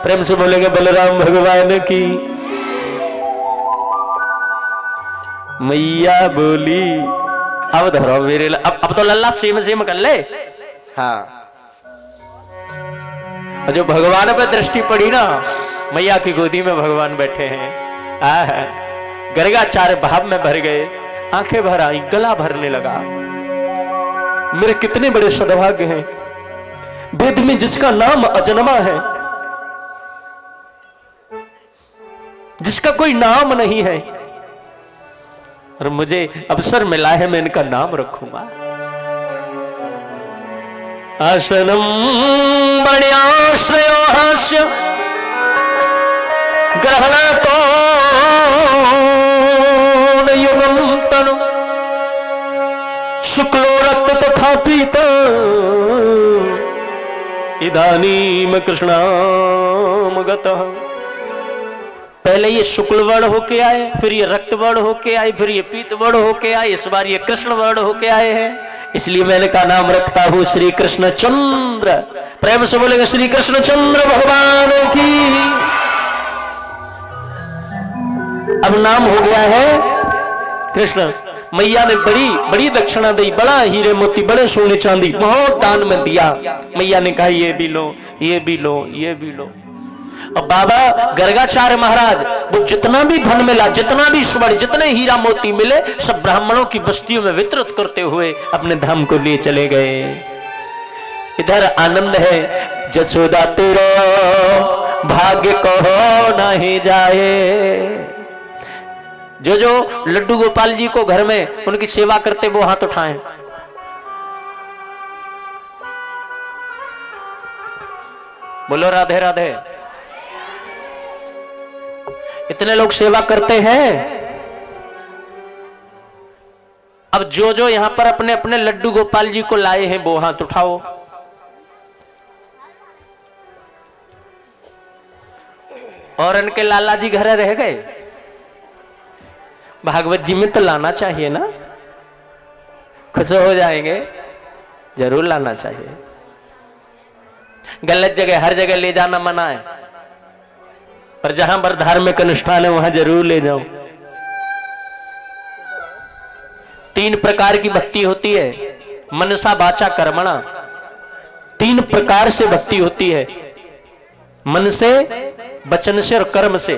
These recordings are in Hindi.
प्रेम से बोलेंगे बलराम भगवान की। मैया बोली अब धरो मेरे अब तो लल्ला सेम सेम कर ले। हाँ, जो भगवान पे दृष्टि पड़ी ना, मैया की गोदी में भगवान बैठे हैं। गर्गाचार्य भाव में भर गए, आंखें भर आई, गला भरने लगा। मेरे कितने बड़े सद्भाग्य हैं, वेद में जिसका नाम अजन्मा है, जिसका कोई नाम नहीं है, और मुझे अवसर मिला है मैं इनका नाम रखूंगा। आसनम बण्याश्रयो हास्य ग्रहणतो युगम तनु शुक्लो रक्त तथा पीता इदानीम कृष्णाम गतः। पहले ये शुक्ल वर्ण होके आए, फिर ये रक्त वर्ण होके आए, फिर ये पीत वर्ण होके आए, इस बार ये कृष्ण वर्ण होके आए हैं। इसलिए मैंने का नाम रखता हूं श्री कृष्ण चंद्र। प्रेम से बोलेंगे श्री कृष्ण चंद्र भगवान की। अब नाम हो गया है कृष्ण। मैया ने बड़ी बड़ी दक्षिणा दी, बड़ा हीरे मोती, बड़े सोने चांदी बहुत दान में दिया। मैया ने कहा ये भी लो, ये भी लो, ये भी लो। और बाबा गर्गाचार्य महाराज वो जितना भी धन मिला, जितना भी स्वर्ण, जितने हीरा मोती मिले, सब ब्राह्मणों की बस्तियों में वितरित करते हुए अपने धाम को लिए चले गए। इधर आनंद है, जसोदा तेरो भाग्य कहो नहीं जाए। जो जो लड्डू गोपाल जी को घर में उनकी सेवा करते वो हाथ उठाएं। बोलो राधे राधे। इतने लोग सेवा करते हैं। अब जो जो यहां पर अपने अपने लड्डू गोपाल जी को लाए हैं वो हाथ उठाओ। और इनके लाला जी घर रह गए, भागवत जी में तो लाना चाहिए ना, खुश हो जाएंगे, जरूर लाना चाहिए। गलत जगह हर जगह ले जाना मना है, पर जहां पर धार्मिक अनुष्ठान है वहां जरूर ले जाओ। 3 प्रकार की भक्ति होती है, मनसा वाचा कर्मणा। 3 प्रकार से भक्ति होती है, मन से, वचन से और कर्म से।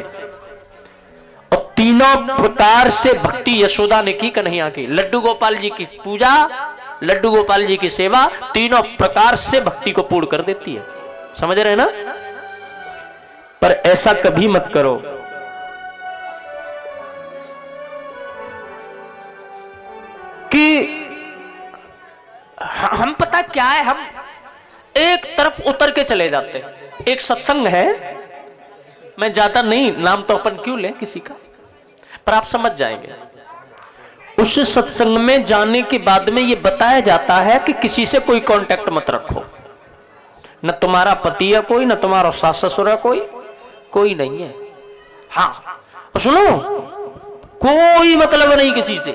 और तीनों प्रकार से भक्ति यशोदा ने की, कन्हैया की। लड्डू गोपाल जी की पूजा, लड्डू गोपाल जी की सेवा, तीनों प्रकार से भक्ति को पूर्ण कर देती है। समझ रहे हैं ना? पर ऐसा कभी मत करो कि हम पता क्या है, हम एक तरफ उतर के चले जाते हैं। एक सत्संग है, मैं ज्यादा नहीं, नाम तो अपन क्यों लें किसी का, पर आप समझ जाएंगे। उस सत्संग में जाने के बाद में यह बताया जाता है कि किसी से कोई कांटेक्ट मत रखो। न तुम्हारा पति है कोई, न तुम्हारा सास ससुर है कोई नहीं है। हाँ सुनो, कोई मतलब नहीं किसी से।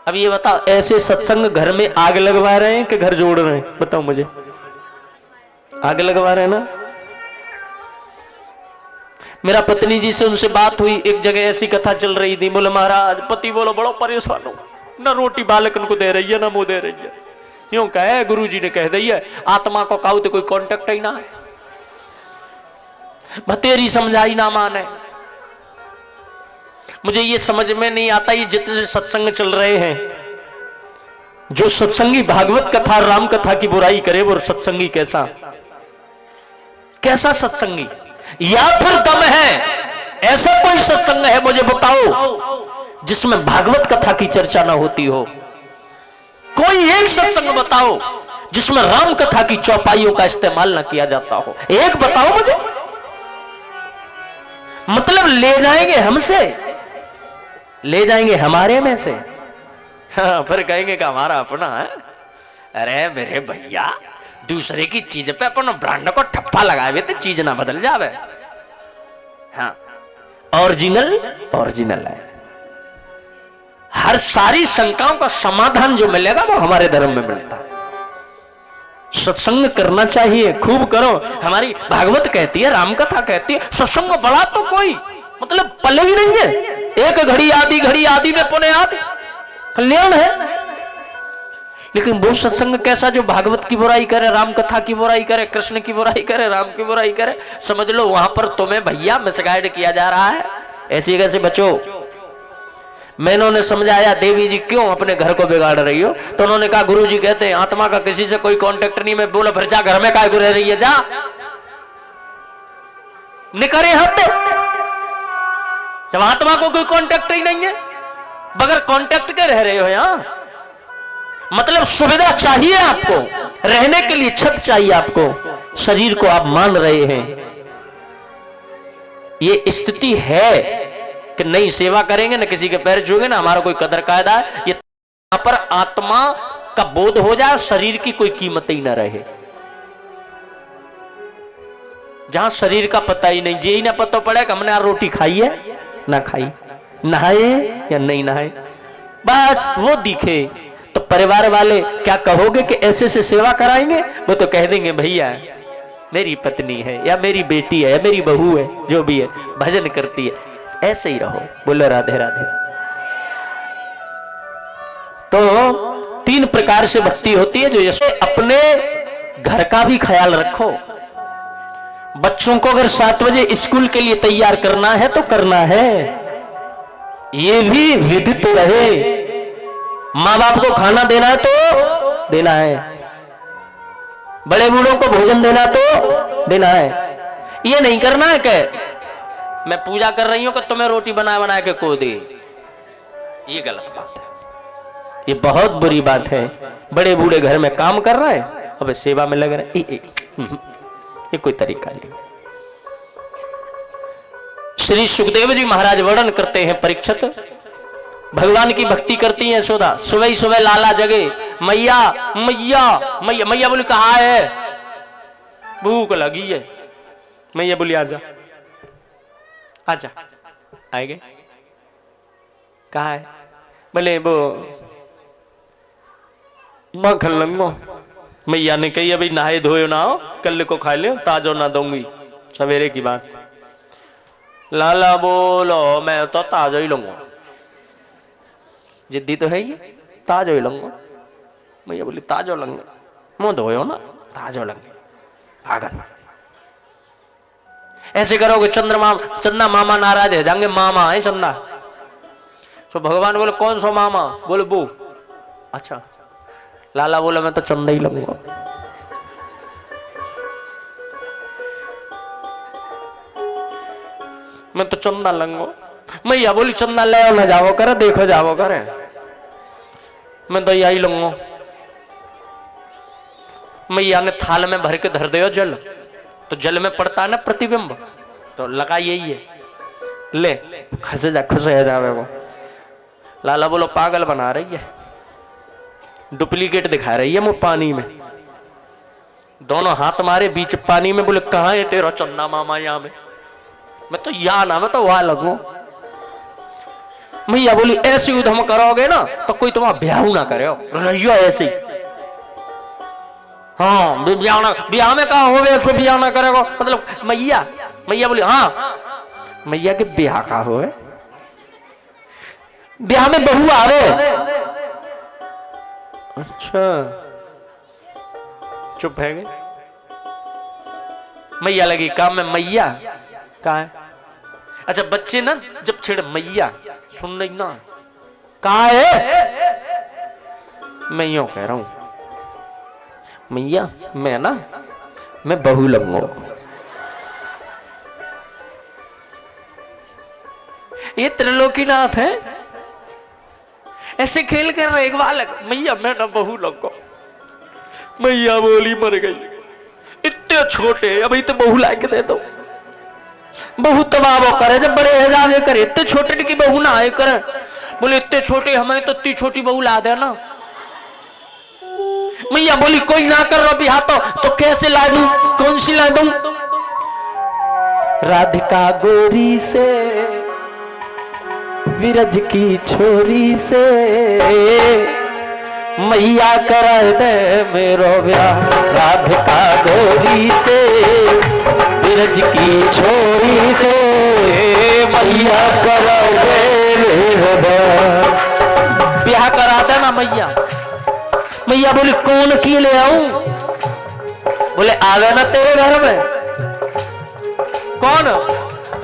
अब ये बताओ, ऐसे सत्संग घर में आग लगवा रहे हैं कि घर जोड़ रहे हैं? बताओ मुझे। आग लगवा रहे हैं ना। मेरा पत्नी जी से उनसे बात हुई, एक जगह ऐसी कथा चल रही थी। बोले महाराज पति बोलो बड़ो परेशान हो, ना रोटी बालकन को दे रही है ना मुंह दे रही है। यूं कहे गुरु जी ने कह दी है, आत्मा को कहो तो कोई कांटेक्ट ही ना है, भतेरी समझाई ना माने। मुझे ये समझ में नहीं आता, ये जितने सत्संग चल रहे हैं, जो सत्संगी भागवत कथा राम कथा की बुराई करे वो सत्संगी कैसा सत्संगी? या फिर दम है, ऐसा कोई सत्संग है मुझे बताओ जिसमें भागवत कथा की चर्चा ना होती हो। कोई एक सत्संग बताओ जिसमें राम कथा की चौपाइयों का इस्तेमाल ना किया जाता हो। एक बताओ मुझे। मतलब ले जाएंगे हमसे, ले जाएंगे हमारे में से। हाँ, फिर कहेंगे कि हमारा अपना है। अरे मेरे भैया, दूसरे की चीज पे अपन ब्रांड को ठप्पा लगाए तो चीज ना बदल जावे। हाँ, ओरिजिनल है। हर सारी शंकाओं का समाधान जो मिलेगा वो हमारे धर्म में मिलता है। सत्संग करना चाहिए, खूब करो। हमारी भागवत कहती है, रामकथा कहती है, सत्संग बड़ा तो कोई मतलब पल्ले ही नहीं है। एक घड़ी आदि में पुण्य आदि कल्याण है। लेकिन वो सत्संग कैसा जो भागवत की बुराई करे, राम कथा की बुराई करे, कृष्ण की बुराई करे, राम की बुराई करे, समझ लो वहां पर तुम्हें भैया मिसगाइड किया जा रहा है। ऐसी जगह से बचो। मैंने उन्हें समझाया, देवी जी क्यों अपने घर को बिगाड़ रही हो? तो उन्होंने कहा, गुरु जी कहते हैं आत्मा का किसी से कोई कांटेक्ट नहीं। मैं बोला, फिर जा घर में काय रह रही है, जा निकरे हत्ते। जब आत्मा को कोई कांटेक्ट ही नहीं है, बगैर कांटेक्ट के रह रहे हो यहां। मतलब सुविधा चाहिए आपको, रहने के लिए छत चाहिए आपको, शरीर को आप मान रहे हैं। ये स्थिति है कि नहीं सेवा करेंगे ना किसी के पैर छूएंगे ना, हमारा कोई कदर कायदा है। ये यहां पर आत्मा का बोध हो जाए, शरीर की कोई कीमत ही ना रहे। जहां शरीर का पता ही नहीं, ये ही ना पता पड़े कि हमने यार रोटी खाई है ना खाई, नहाए या नहीं नहाए, बस वो दिखे। तो परिवार वाले क्या कहोगे कि ऐसे से सेवा कराएंगे? वो तो कह देंगे भैया मेरी पत्नी है या मेरी बेटी है या मेरी बहू है, जो भी है भजन करती है, ऐसे ही रहो। बोलो राधे राधे। तो 3 प्रकार से भक्ति होती है। जो जैसे अपने घर का भी ख्याल रखो। बच्चों को अगर 7 बजे स्कूल के लिए तैयार करना है तो करना है, ये भी विदित रहे। मां बाप को खाना देना है तो देना है, बड़े बूढ़ों को भोजन देना तो देना है। ये नहीं करना है कि मैं पूजा कर रही हूं कि तुम्हें रोटी बना के को दे। ये गलत बात है, ये बहुत बुरी बात है। बड़े बूढ़े घर में काम कर रहे हैं, अब सेवा में लग रहे हैं, ये कोई तरीका नहीं। श्री सुखदेव जी महाराज वर्णन करते हैं, परीक्षित भगवान की भक्ति करती है यशोदा। सुबह ही सुबह लाला जगे, मैया मैया मैया। मैया बोली कहा है? भूख लगी है। मैया बोली आजा आजा। आएंगे कहा है? बोले वो मक्खन लंगो। मैया ने कही अभी नहाए धोए ना हो, कल को खा ले, ताजो ना दूंगी, सवेरे की बात। लाला बोलो मैं तो ताजो ही लूंगा। जिद्दी तो है ये, ताजो ही लूंगा। मैया बोली ताजो लंगे, मुंह धोयो ना, ताजो लंगे, भागन। ऐसे करोगे चंदा मामा नाराज है जाएंगे। मामा है चंदा। तो भगवान बोले कौन सा मामा? बोले वो। अच्छा। लाला बोला मैं तो चंदा ही लूंगा। मैं तो चंदा लंगो। मैया बोली चंदा ले ना जाओ करे, देखो जाओ करे, मैं तो यही लूंगा। मैया ने थाल में भर के धर दो जल, तो जल में पड़ता है ना प्रतिबिंब, तो लगा यही है, ले खसे जा, खुश रह जावे वो। लाला बोलो पागल बना रही है, डुप्लीकेट दिखा रही है मुंह पानी में। दोनों हाथ मारे बीच पानी में, बोले कहां है तेरा चंदा मामा? यहां में। मैं तो यहां ना, मैं तो वहां लगू। मैया बोली ऐसे उधम करोगे ना तो कोई तुम्हारा ब्याह ना करे, रहियो ऐसे ही। हाँ ब्याह में कहा हो गया, ब्याह ना करेगा मतलब मैया। मैया बोली हाँ। मैया के ब्याह का हो, ब्याह में बहू आवे। अच्छा चुप है गए। मैया लगी काम में, मैया कहा है? अच्छा बच्चे ना जब छेड़ मैया सुन नहीं ना, कहा है? मैं यूं कह रहा हूं मैया मैं ना मैं बहू लगूंगा। ये त्रिलोकीनाथ है, ऐसे खेल कर रहे एक बालक। मैया मैं ना बहू लगूंगा। मैया बोली मर गई, इतने छोटे अभी तो बहू ला के दे दो। बहू तबाह करे जब बड़े एजाज करे, इतने छोटे की बहू ना आए करे। बोले इतने छोटे हमें तो इतनी छोटी बहू ला देना। मैया बोली कोई ना कर रहा बिहार तो कैसे ला दूं? कौन सी ला दूं? राधिका गोरी से विरज की छोरी से मैया कराए दे मेरो ब्याह राधिका गोरी से ब्रज की छोरी से मैया कराए दे मेरो ब्याह करा दे ना मैया। मैया बोली कौन की ले आऊं? बोले आवे ना तेरे घर में। कौन?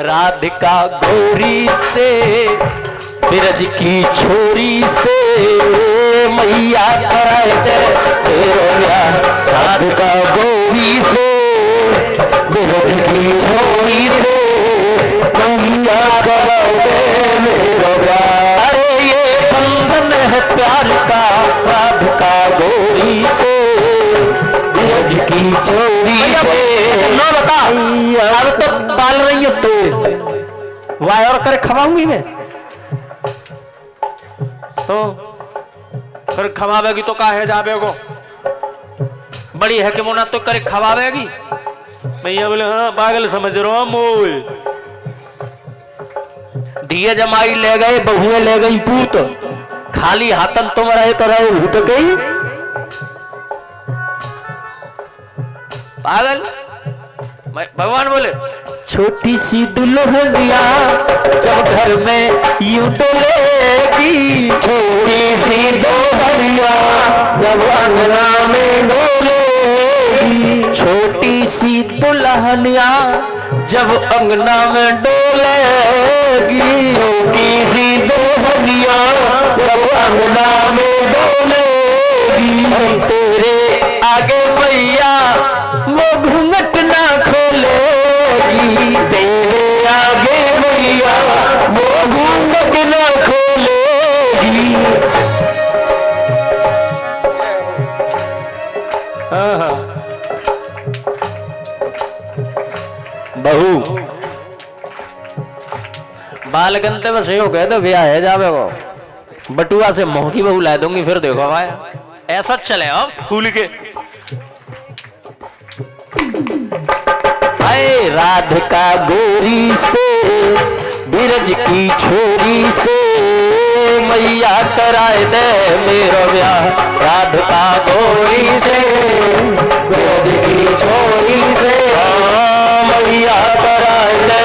राधिका गोरी से ब्रज की छोरी से मैया कराए दे तेरो ब्याह राधिका गोरी से ब्रज की छोरी से मैया कराए दे मेरो ब्याह। अरे ये बंधन है प्यार का राधिका गोरी से ब्रज की छोरी से। ना बता अब तो पाल रही है तो वाय और करे खवाऊंगी मैं तो फिर खवावेगी तो काहे जावेगो? बड़ी है कि मुना तो करे खवावेगी। मैया बोले हाँ पागल समझ रहा हूं मोए। दिए जमाई ले गए बहुएं ले गई पूत खाली हाथन तुम रहे तो रहे भूत गई पागल। भगवान बोले छोटी सी दुल्हनिया जब घर में यूं डोलेगी छोटी सी दुल्हनिया जब अंगना में डोलेगी छोटी सी दुल्हनिया जब अंगना में डोलेगी छोटी सी दुल्हनिया जब अंगना में डोलेगी तेरे आगे मैया वो घूंघट ना खोलेगी तेरे आगे मैया वो घूंघट ना खोलेगी। बहू बाल गंते बस हो गए तो ब्याह है जावे वो बटुआ से मोह की बहू ला दूंगी फिर देखो भाई ऐसा चले अब फूल के। राधिका गोरी से ब्रज की छोरी से मैया कराए दे मेरो ब्याह राधिका गोरी से ब्रज की छोरी से मैया कराए दे।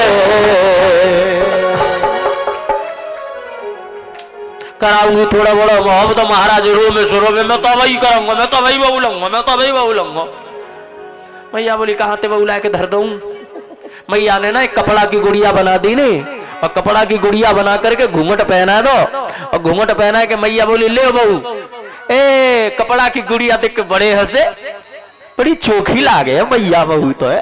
कराऊंगी थोड़ा बड़ा मोहब्बत महाराज रो में सुरो में मैं तो वही करूंगा मैं तो वही बोलूंगा मैं तो वही बोलूंगा। मैया बोली कहां ते बउला के धर दूं? मैया ने ना एक कपड़ा की गुड़िया बना दी नहीं और कपड़ा की गुड़िया बना करके घूंघट पहना दो और घूंघट पहना के मैया बोली ले बहू ए कपड़ा की गुड़िया देख के बड़े हंसे बड़ी चोखी लागे मैया बहू तो है।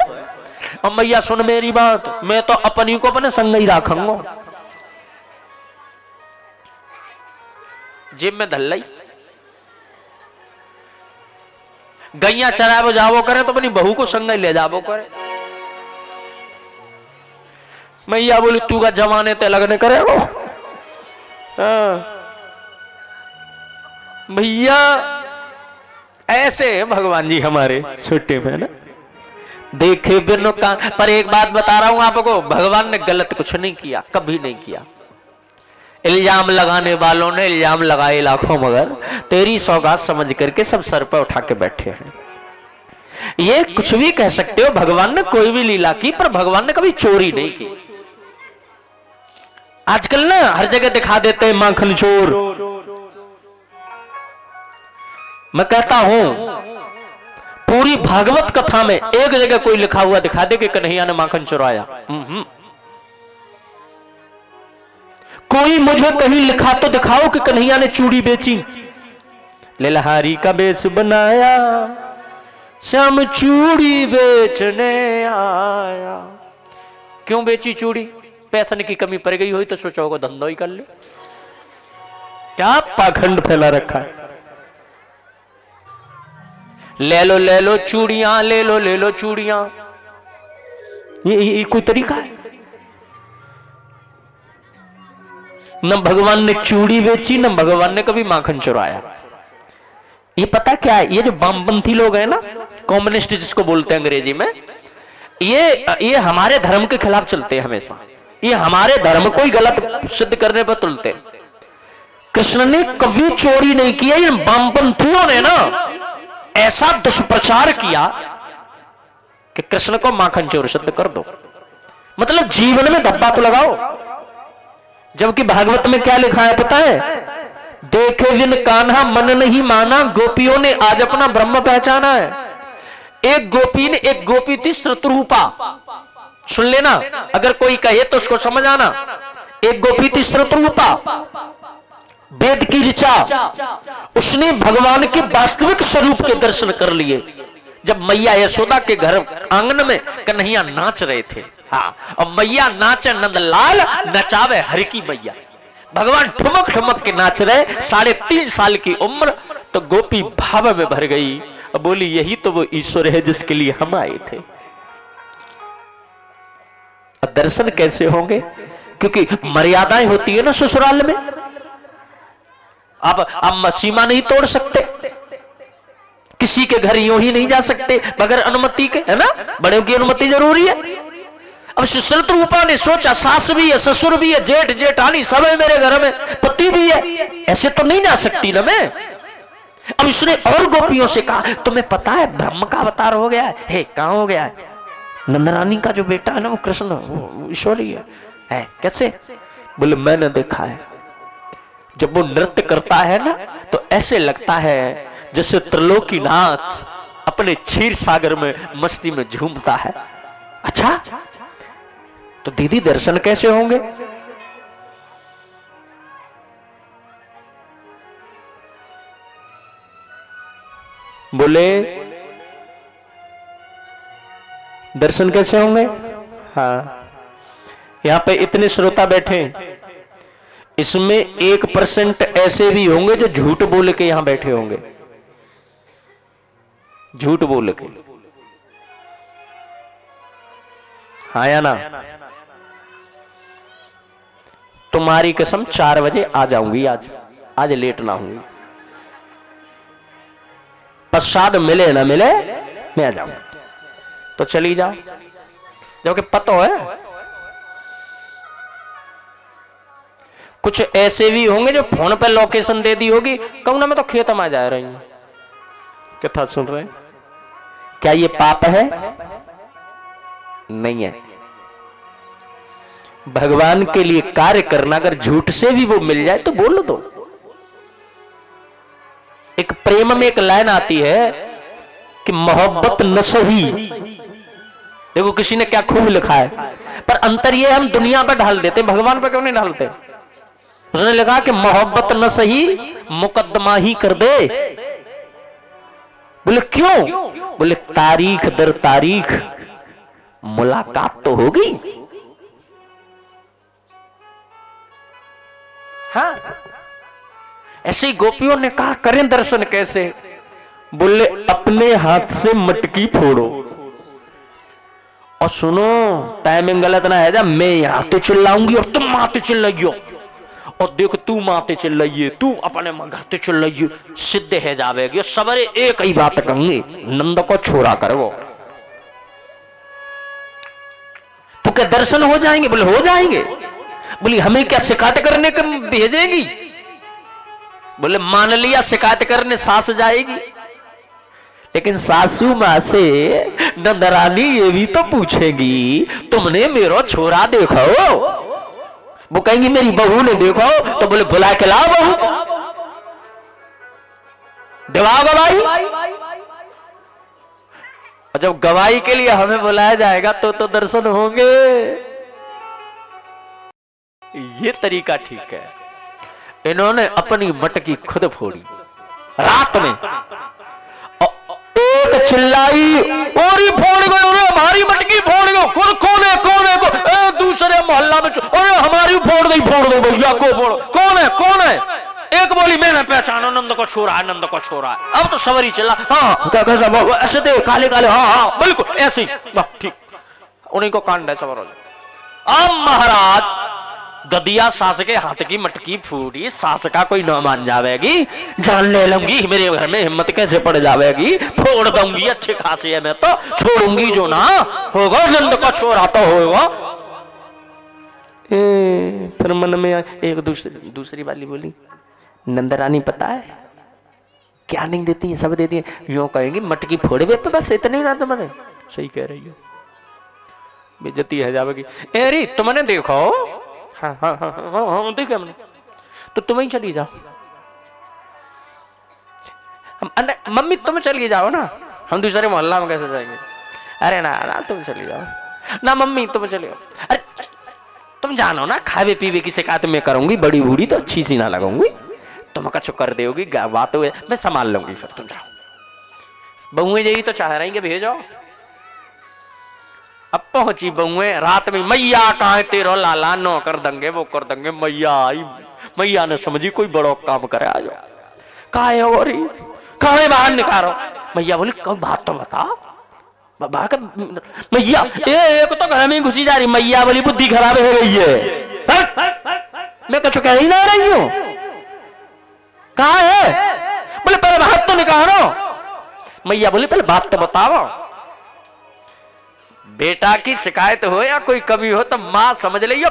और मैया सुन मेरी बात मैं तो अपनी को अपने संग ही रखूंगा जेब में धल्लाई गैया चराबो जावो करे तो अपनी बहू को संग ले जावो करे। मैया बोली तू का जमाने ते लगने करेगो भैया ऐसे भगवान जी हमारे छोटे में ना देखे बिनो कान पर एक बात बता रहा हूं आपको भगवान ने गलत कुछ नहीं किया कभी नहीं किया। इल्जाम लगाने वालों ने इल्जाम लगाए लाखों मगर तेरी सौगात समझ करके सब सर पर उठा के बैठे हैं। ये कुछ भी कह सकते हो भगवान ने कोई भी लीला की पर भगवान ने कभी चोरी नहीं की। आजकल ना हर जगह दिखा देते हैं माखन चोर। मैं कहता हूं पूरी भागवत कथा में एक जगह कोई लिखा हुआ दिखा दे कि कन्हैया ने माखन चुराया। कोई मुझे कहीं लिखा तो दिखाओ कि कन्हैया ने चूड़ी बेची। लेलहारी का बेस बनाया श्याम चूड़ी बेचने आया। क्यों बेची चूड़ी? पैसे की कमी पड़ गई हुई तो सोचो को धंधो ही कर ले। क्या पाखंड फैला रखा है। ले लो चूड़ियां ले लो चूड़ियां। ये कोई तरीका है? न भगवान ने चूड़ी बेची न भगवान ने कभी माखन चुराया। ये पता क्या है, ये जो वामपंथी लोग हैं ना, कम्युनिस्ट जिसको बोलते हैं अंग्रेजी में, ये हमारे धर्म के खिलाफ चलते हैं हमेशा। ये हमारे धर्म को ही गलत सिद्ध करने पर तुलते। कृष्ण ने कभी चोरी नहीं किया। इन वामपंथियों ने ना ऐसा दुष्प्रचार किया कि कृष्ण को माखन चोर सिद्ध कर दो, मतलब जीवन में धब्बा तो लगाओ। जबकि भागवत में क्या लिखा है पता है? देखे बिन कान्हा मन नहीं माना, गोपियों ने आज अपना ब्रह्म पहचाना है। एक गोपी थी श्रुतरूपा, सुन लेना, अगर कोई कहे तो उसको समझ आना। एक गोपी थी श्रुतरूपा, वेद की ऋचा, उसने भगवान के वास्तविक स्वरूप के दर्शन कर लिए जब मैया यशोदा के घर आंगन में कन्हैया नाच रहे थे। हाँ, और मैया नाचे नंदलाल, नचावे हर की मैया। भगवान ठुमक ठुमक के नाच रहे, 3.5 साल की उम्र। तो गोपी भाव में भर गई और बोली यही तो वो ईश्वर है जिसके लिए हम आए थे। अब दर्शन कैसे होंगे? क्योंकि मर्यादाएं होती है ना ससुराल में। आप सीमा नहीं तोड़ सकते, किसी के घर यूं ही नहीं जा सकते बगैर अनुमति के, है ना? बड़ों की अनुमति जरूरी है। अब श्रुतरूपा ने सोचा सास भी है, ससुर भी है, जेठ जेठानी सब है मेरे घर में, पति भी है, ऐसे तो नहीं जा सकती ना मैं। अब इसने और गोपियों से कहा तुम्हें पता है ब्रह्म का अवतार हो गया है? हे, कहां हो गया है? नंदरानी का जो बेटा है ना वो कृष्ण, वो ईश्वरी है। कैसे? बोले मैंने देखा है, जब वो नृत्य करता है ना तो ऐसे लगता है जैसे त्रिलोकीनाथ अपने क्षीर सागर में मस्ती में झूमता है। अच्छा, तो दीदी दर्शन कैसे होंगे? बोले दर्शन कैसे होंगे? हाँ, यहां पे इतने श्रोता बैठे, इसमें 1% ऐसे भी होंगे जो झूठ बोल के यहां बैठे होंगे, झूठ बोल के। हाँ या ना? तुम्हारी कसम 4 बजे आ जाऊंगी, आज लेट ना होंगी। प्रसाद मिले ना मिले मैं आ जाऊंगा, तो चली जाओ। जबकि पता है कुछ ऐसे भी होंगे जो फोन पे लोकेशन दे दी होगी, कहूं ना मैं तो खेत में जा रही हूं। कथा सुन रहे हैं? क्या ये पाप है? नहीं है। भगवान के लिए कार्य करना अगर झूठ से भी वो मिल जाए तो बोल दो। एक प्रेम में एक लाइन आती है कि मोहब्बत न सही, देखो किसी ने क्या खूब लिखा है, पर अंतर ये हम दुनिया पर ढाल देते, भगवान पर क्यों नहीं ढालते? उसने लिखा कि मोहब्बत न सही मुकदमा ही कर दे। बोले क्यों? बोले तारीख दर तारीख मुलाकात तो होगी। हाँ, ऐसे ही गोपियों ने कहा करें दर्शन कैसे? बोले अपने हाथ से मटकी फोड़ो। और सुनो, टाइमिंग गलत ना है जा, मैं यहां तो चिल्लाऊंगी और तुम माते चिल्लाइयो, और देखो तू माते चिल्लाइए, तू अपने घर ते चिल्लाइए, सिद्ध है जावेगी। सबरे एक ही बात कहेंगे, नंद को छोड़ा कर वो। तो क्या दर्शन हो जाएंगे? बोले हो जाएंगे। बोली हमें क्या शिकायत करने को भेजेगी? बोले मान लिया शिकायत करने सास जाएगी, लेकिन सासू मां से नंदरानी ये भी तो पूछेगी तुमने मेरा छोरा देखो। वो कहेंगी मेरी बहू ने देखो, तो बोले बुला के लाओ बहू, दिलाओ गवाही। और जब गवाही के लिए हमें बुलाया जाएगा तो दर्शन होंगे। ये तरीका ठीक है। इन्होंने अपनी मटकी खुद फोड़ी रात में, एक चिल्लाई और ही फोड़ गए, हमारी मटकी फोड़ गए। कौन है दूसरे मोहल्ला में, अरे हमारी फोड़ गई भैया को फोड़। कौन है? एक बोली मैंने पहचाना, नंद को छोरा है, नंद को छोरा है। अब तो सवरी चिल्ला, हाँ कैसा ऐसे दे काले काले, हाँ बिल्कुल ऐसे ही, ठीक, उन्हीं को कांड है सवर हो जाए। अब महाराज ददिया सास के हाथ की मटकी फूटी, सास का कोई न मान जावेगी, जान ले लूंगी मेरे घर में हिम्मत कैसे पड़ जावेगी, फोड़ दूंगी अच्छे खासे है, मैं तो छोड़ूंगी जो ना होगा, नंद का छोरा तो होगा। फिर मन में एक दूसरी वाली बोली नंदरानी पता है क्या नहीं देती है, सब देती है। यूं कहेंगी मटकी फोड़े पे बस इतने ही ना तुम्हारे। सही कह रही हो, बेइज्जती है जावेगी। अरे तुमने देखो, हाँ हाँ हाँ हाँ हाँ देखा हमने, तो तुम ही चली जाओ। मम्मी तुम चली जाओ ना, हम दूसरे मोहल्ला में कैसे जाएंगे। अरे ना ना तुम चली जाओ ना, मम्मी तुम चली जाओ। अरे तुम जानो ना, खावे पीवे की शिकायत मैं करूंगी, बड़ी बूढ़ी तो अच्छी सी ना लगूंगी, तुम कछु कर दोगी, बात मैं संभाल लूंगी, फिर तुम जाओ। बहुएं यही तो चाह रही कि भेजो। अब पहुंची बहुएं रात में, मैया कहाँ तेरो लाला, नो कर देंगे वो कर देंगे। मैया आई, मैया ने समझी कोई बड़ो काम करे, आ जाओ। कहा है और कहा बाहर निकालो। मैया बोली कब बात तो बता बाबा का। मैया एक तो घर में घुसी जा रही, मैया बोली बुद्धि खराब हो गई है, मैं कुछ कह ही ना रही हूं। कहा है? बोले पहले बात तो निकालो। मैया बोली पहले बात तो बताओ। बेटा की शिकायत हो या कोई कमी हो तो मां समझ लियो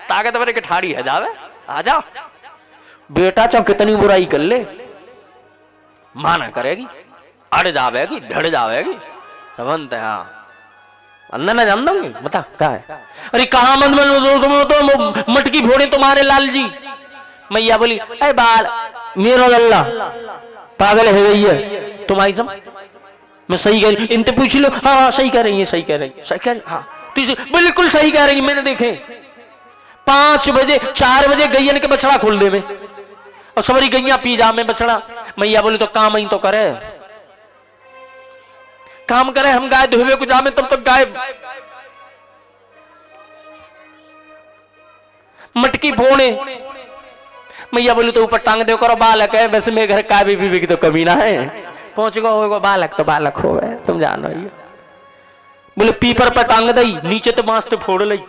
ताकतवर के ठाड़ी है जावे, आ जाओ। बेटा चाहे कितनी बुराई कर ले, मां ना करेगी, अड़ जावेगी, भिड़ जावेगी, समझते हैं। हाँ अंदर ना जान दूंगी, बता कहा है? अरे कहा मत तो मटकी फोड़े तुम्हारे लाल जी। मैया बोली अरे बाल मेरो लल्ला पागल है गई है तुम्हारी सब, मैं सही कह रही, इनसे पूछ लो। हाँ हाँ सही कह रही है, सही कह रही है, सही कह रही, हाँ बिल्कुल सही कह रही है। मैंने देखे 5 बजे 4 बजे गैयन के बछड़ा खोल दे में, और सबरी गैया पी जा में बछड़ा। मैया बोली तो काम ही तो करे, काम करे, हम गाय धोवे को जामे तब तक गाय मटकी फोड़े। मैया बोली तो ऊपर टांग दे करो, बालक है, वैसे मेरे घर का भी की तो कमी ना है, पहुंच गो होगा बालक तो बालक हो गए, तुम जानो ही। बोले पीपर पर टांग दई, नीचे तो बांस तो फोड़ लई।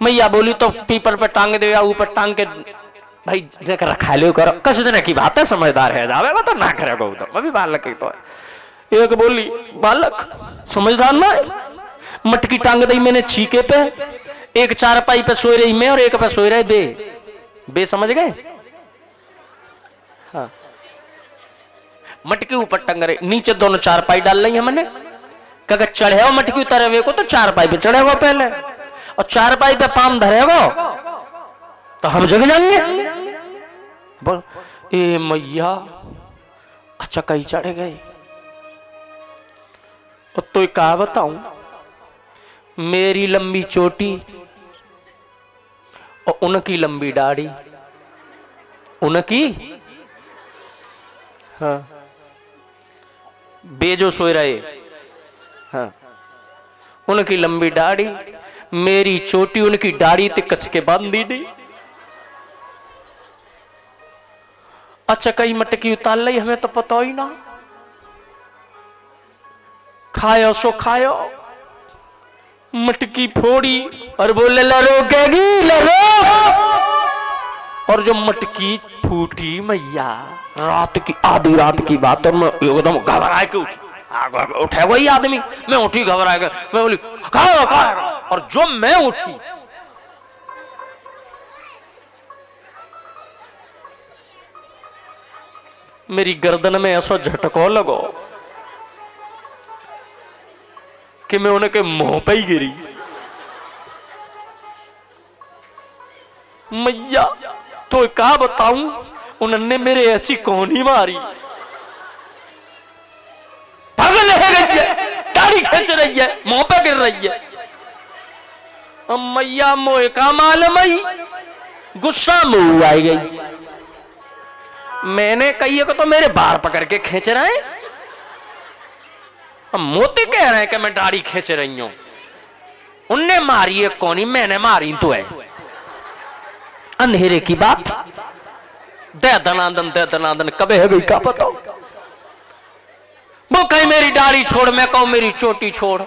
मैया बोली तो पीपर पर टांग दे या ऊपर टांग के भाई रखा लो करो, कस दिन की बात है, समझदार है जावेगा तो ना करेगा उधर, अभी बालक ही तो है। एक बोली बालक समझदार ना है, मटकी टांग दी मैंने छीके पे, एक चारपाई पे सोई रही मैं और एक पे सोई रहे बे समझ गए। हाँ मटकी ऊपर टंग रही, नीचे दोनों चारपाई डाल ली हमने, क्या चढ़े हो मटकी उतारे हुए को तो चारपाई पे चढ़े हो पहले, और चारपाई पे पाम धरे हो तो हम जग जाएंगे। बोल ए मैया अच्छा कहीं चढ़े गए। और तो क्या बताऊं, मेरी लंबी चोटी और उनकी लंबी दाढ़ी, उनकी हाँ बेजो सोए रहे, हाँ उनकी लंबी दाढ़ी, मेरी चोटी उनकी दाढ़ी ते कस के बांध दी दी। अच्छा कई मटकी उतार ली, हमें तो पता ही ना। खायो सो खायो, मटकी फोड़ी और बोले लरोगेगी लरो। और जो मटकी फूटी मैया, रात की आधी रात की बात, और मैं एकदम घबरा के उठी, उठे वही आदमी, मैं उठी घबरा के, मैं बोली खाओ खाओ, और जो मैं उठी मेरी गर्दन में ऐसा झटको लगो कि मैं उनके मुंह पे ही गिरी। मैया तो क्या बताऊं, उन्होंने मेरे ऐसी कौनी मारी, पागल है गई है, दाढ़ी खींच रही है, मुंह पे गिर रही है। अब मैया मोए का मालूम आई, गुस्सा मुंह आई गई। मैंने कही को तो मेरे बाल पकड़ के खींच रहे हैं, अब मोती कह रहे हैं कि मैं दाढ़ी खींच रही हूं। उनने मारी है कौनी, मैंने मारी तो है। अंधेरे की बात, दे दनादन कबे है गई क्या पता। वो कहीं मेरी दाढ़ी छोड़, मैं कहूं मेरी चोटी छोड़।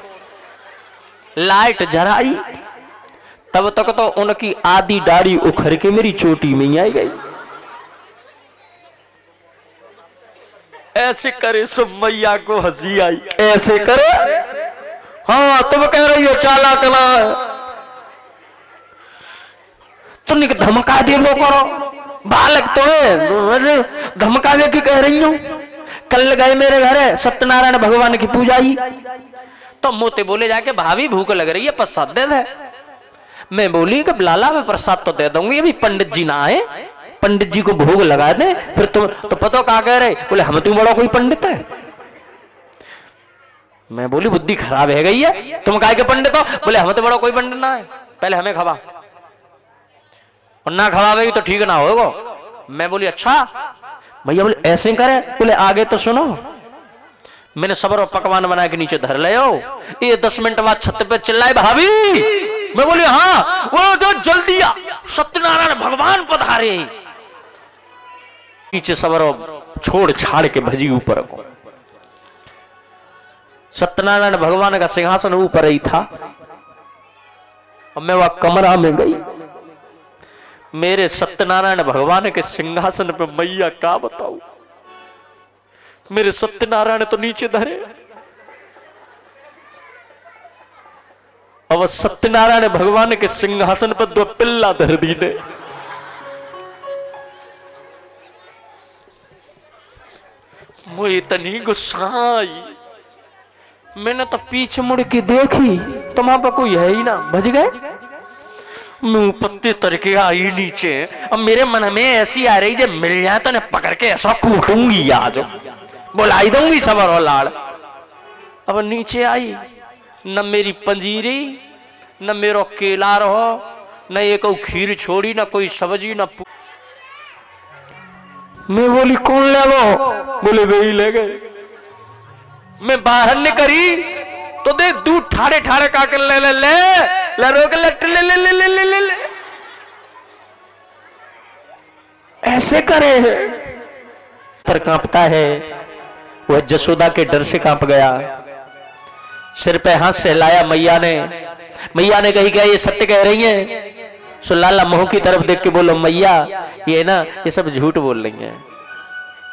लाइट जराई तब तक तो उनकी आधी दाढ़ी उखड़ के मेरी चोटी में ही आई गई। ऐसे करे सो मैया को हंसी आई, ऐसे करे। हाँ तुम कह रही हो चालाक ना, तुमने धमका दे वो करो, बालक तो है धमकावे की कह रही हूं। कल गए मेरे घर सत्यनारायण भगवान की पूजा ही, तो मोते बोले जाके भाभी भूख लग रही है प्रसाद दे दे। मैं बोली कि लाला मैं प्रसाद तो दे दूंगी, अभी पंडित जी ना आए, पंडित जी को भोग लगा दे फिर तुम तो पता क्या कह रहे। बोले हम तुम बड़ा कोई पंडित है। मैं बोली बुद्धि खराब है गई है, तुम काहे के पंडित हो। बोले हम तो बड़ा कोई पंडित ना है, पहले हमें खवा और ना खवावेगी तो ठीक ना होगा। मैं बोली अच्छा भैया। बोले ऐसे करे। बोले आगे तो सुनो। मैंने सबर और पकवान बना के नीचे धर ले हो। ये 10 मिनट बाद छत पे चिल्लाए भाभी। मैं बोली हाँ वो जो जल्दी आ सत्यनारायण भगवान पधारे। नीचे सबर छोड़ छाड़ के भजी ऊपर को। सत्यनारायण भगवान का सिंहासन ऊपर ही था और मैं वह कमरा में गई। मेरे सत्यनारायण भगवान के सिंहासन पे मैया क्या बताऊं, मेरे सत्यनारायण तो नीचे धरे। अब सत्यनारायण भगवान के सिंहासन पर 2 पिल्ला धर दी ने। मुझे इतनी गुस्सा आई, मैंने तो पीछे मुड़ के देखी तो वहां पर कोई है ही ना, भज गए। मैं पत्ते तरके आई नीचे। अब मेरे मन में ऐसी आ रही जब मिल जाए तो मैं पकड़ के ऐसा कूटूंगी, आज बुलाई दूंगी सबर और लाड़। अब नीचे आई, न मेरी पंजीरी न मेरो केला रहो, न ये कोई खीर छोड़ी, न कोई सब्जी, न मैं बोली कौन ले वो। बोले वही ले गए। मैं बाहर निकली तो देख दूध ठाड़े ठाड़े काकर ले ले ले ले रोक ले ले ले ले ले ले ले ऐसे करे है। पर कांपता है, वह जसोदा के डर से कांप गया। सिर पे हाथ सहलाया मैया ने। मैया ने कही क्या ये सत्य कह रही है। सो लाला मुंह की तरफ देख के बोलो मैया ये ना ये सब झूठ बोल रही हैं,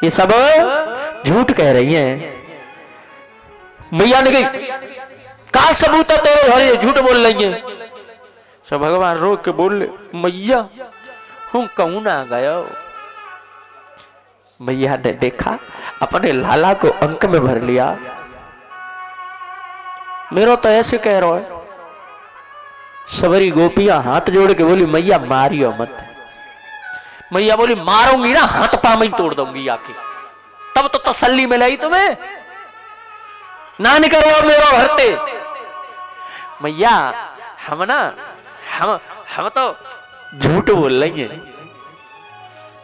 ये सब झूठ कह रही हैं। मैया ने कही का सबूत है तेरे घर, ये झूठ बोल रही है। सब भगवान रोक के बोले मैया हूं कहूं ना गया। मैया ने देखा अपने लाला को अंक में भर लिया। मेरा तो ऐसे कह रहा है। सबरी गोपियां हाथ जोड़ के बोली मैया मारियो मत। मैया बोली मारूंगी ना हाथ पांव ही तोड़ दूंगी आके, तब तो तसल्ली मिलाई तुम्हें, ना निकलो मेरा भरते। मैया हम ना हम तो झूठ बोल रही है।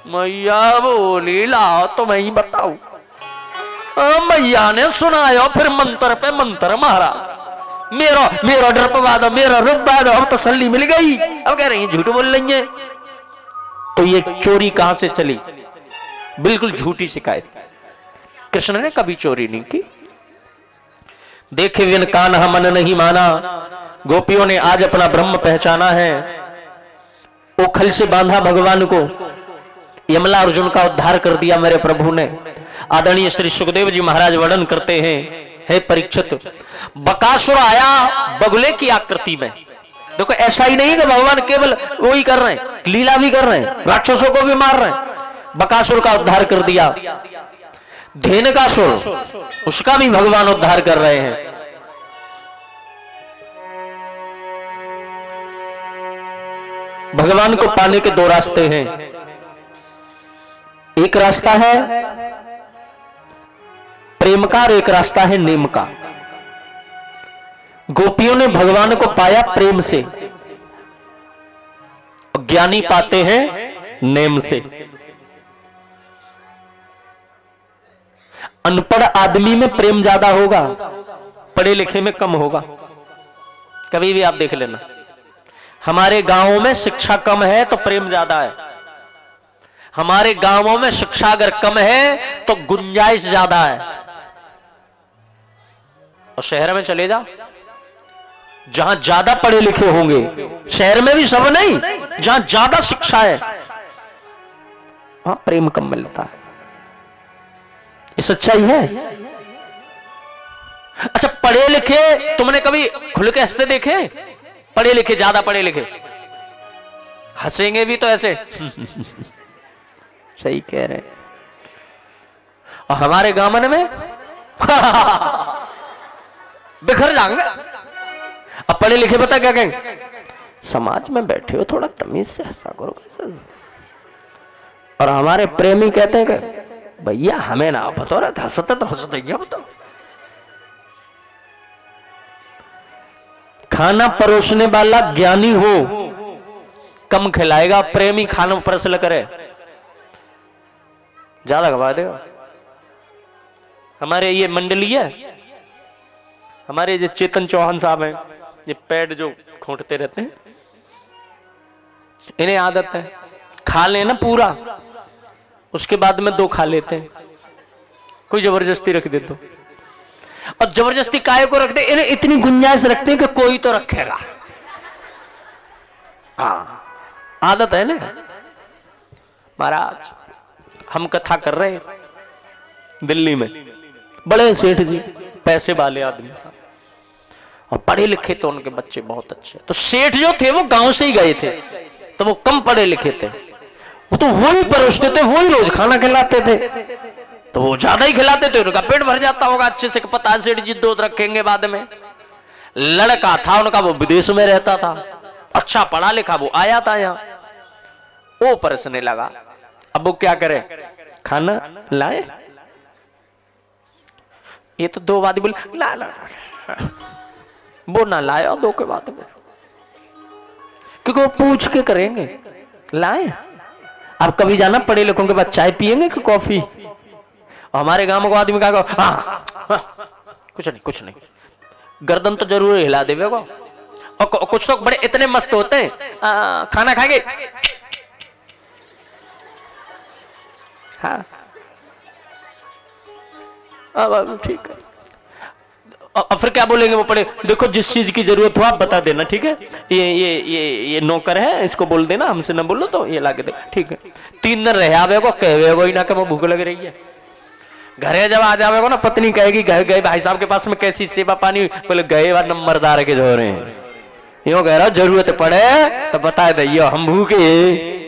मैया बोली लाओ तो मैं ही बताऊं। मैया ने सुनायो फिर मंत्र पे मंत्र मारा। मेरा डर पवा दो, मेरा रुक दो। अब तसल्ली मिल गई। अब कह रही है झूठ बोल रही है। तो ये चोरी कहां से चली, बिल्कुल झूठी शिकायत। कृष्ण ने कभी चोरी नहीं की। देखे बिन कान्हा मन नहीं माना। गोपियों ने आज अपना ब्रह्म पहचाना है। ओखल से बांधा भगवान को, यमला अर्जुन का उद्धार कर दिया मेरे प्रभु ने। आदरणीय श्री सुखदेव जी महाराज वर्णन करते हैं, हे परीक्षित बकासुर आया बगुले की आकृति में। देखो ऐसा ही नहीं कि भगवान केवल वो ही कर रहे हैं, लीला भी कर रहे हैं, राक्षसों को भी मार रहे हैं। बकासुर का उद्धार कर दिया। धेनुकासुर उसका भी भगवान उद्धार कर रहे हैं। भगवान को पाने के 2 रास्ते हैं। एक रास्ता है प्रेम का और एक रास्ता है नेम का। गोपियों ने भगवान को पाया प्रेम से, ज्ञानी पाते हैं नेम से। अनपढ़ आदमी में प्रेम ज्यादा होगा, पढ़े लिखे में कम होगा। कभी भी आप देख लेना, हमारे गांवों में शिक्षा कम है तो प्रेम ज्यादा है। हमारे गांवों में शिक्षा अगर कम है तो गुंजाइश ज्यादा है। और शहर में चले जाओ, जहां ज्यादा पढ़े लिखे होंगे, शहर में भी सब नहीं, जहां ज्यादा शिक्षा है वहां प्रेम कम मिलता है। ये सच्चाई है। अच्छा पढ़े लिखे तुमने कभी खुल के हंसते देखे? पढ़े लिखे, ज्यादा पढ़े लिखे हंसेंगे भी तो ऐसे सही कह रहे। और हमारे गामन में बिखर जाएंगे। अब पढ़े लिखे पता क्या कहेंगे, समाज में बैठे हो थोड़ा तमीज से हंसा करो कैसे। और हमारे प्रेमी कहते हैं कि भैया हमें ना बता रहे हंसते तो हंसते ये बताओ। खाना परोसने वाला ज्ञानी हो कम खिलाएगा, प्रेमी खाना परसल करे ज्यादा खवा देगा। हमारे ये मंडली है, हमारे जो चेतन चौहान साहब हैं, ये पेट जो खोंटते रहते हैं, इन्हें आदत है खा लेना पूरा, उसके बाद में 2 खा लेते हैं। कोई जबरदस्ती रख दे तो, और जबरदस्ती काय को रखते, इन्हें इतनी गुंजाइश रखते हैं कि कोई तो रखेगा। हाँ आदत है ना। महाराज हम कथा कर रहे हैं दिल्ली में, बड़े सेठ जी पैसे वाले आदमी साहब, और पढ़े लिखे तो उनके बच्चे बहुत अच्छे। तो सेठ जो थे वो गांव से ही गए थे, तो वो कम पढ़े लिखे थे, वो तो वही परोसते थे, वही रोज खाना खिलाते थे, तो वो ज्यादा ही खिलाते थे, उनका पेट भर जाता होगा अच्छे से। पता सेठ जी 2 रखेंगे बाद में। लड़का था उनका, वो विदेश में रहता था, अच्छा पढ़ा लिखा, वो आया था यहाँ, वो परसने लगा। अब वो क्या करे, खाना लाए, ये तो 2 बात बोले ला ला, वो ना लाए और 2 के बाद में, क्योंकि वो पूछ के करेंगे लाए। आप कभी जाना पढ़े लिखों के बाद चाय पिएंगे कि कॉफी? हमारे गांव को आदमी कहा कुछ नहीं कुछ नहीं, गर्दन तो जरूर हिला देगा। और कुछ लोग बड़े इतने मस्त होते हैं, खाना खाएंगे हाँ अब ठीक है। और फिर क्या बोलेंगे वो पड़े, देखो जिस चीज की जरूरत हो आप बता देना, ठीक है, ये नौकर है, इसको बोल देना, हमसे ना बोलो तो ये ला के दे, ठीक है। 3 दिन रह आवेगो, कहवेगो ही ना कि वो भूख लग रही है। घरे जब आ जावेगो ना, पत्नी कहेगी गए भाई साहब के पास में कैसी सेवा पानी, बोले गए बार नंबरदार के झोरे हैं, यूं कह रहा जरूरत पड़े तो बता दे, हम भूखे